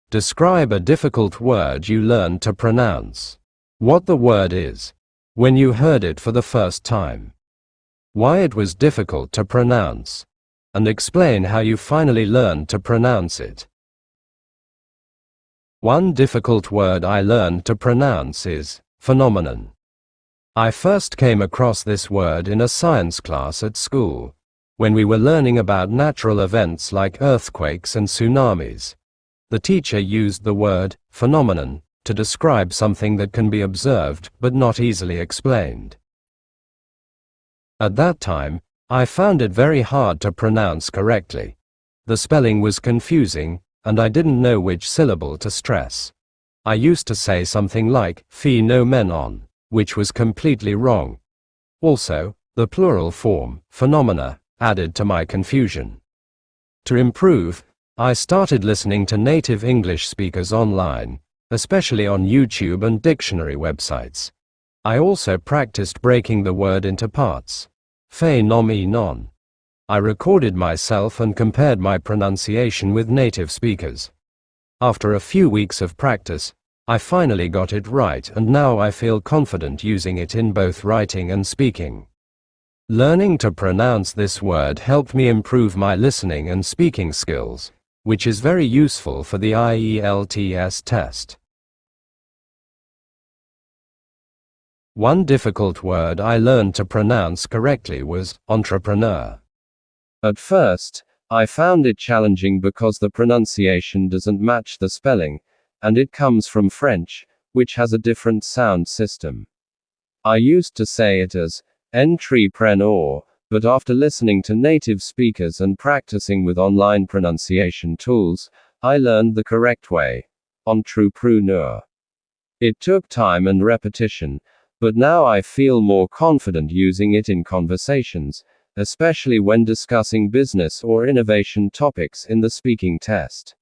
Describe a difficult word you learned to pronounce. What the word is. When you heard it for the first time. Why it was difficult to pronounce. And explain how you finally learned to pronounce it. One difficult word I learned to pronounce is phenomenon. I first came across this word in a science class at school, when we were learning about natural events like earthquakes and tsunamis. The teacher used the word phenomenon to describe something that can be observed but not easily explained. At that time, I found it very hard to pronounce correctly. The spelling was confusing, and I didn't know which syllable to stress. I used to say something like phenomenon, which was completely wrong. Also, the plural form, phenomena, added to my confusion. To improve, I started listening to native English speakers online, especially on YouTube and dictionary websites. I also practiced breaking the word into parts. Phenomenon. I recorded myself and compared my pronunciation with native speakers. After a few weeks of practice, I finally got it right, and now I feel confident using it in both writing and speaking. Learning to pronounce this word helped me improve my listening and speaking skills, which is very useful for the IELTS test. One difficult word I learned to pronounce correctly was entrepreneur. At first, I found it challenging because the pronunciation doesn't match the spelling, and it comes from French, which has a different sound system. I used to say it as entrepreneur, but after listening to native speakers and practicing with online pronunciation tools, I learned the correct way: entrepreneur. It took time and repetition, but now I feel more confident using it in conversations, especially when discussing business or innovation topics in the speaking test.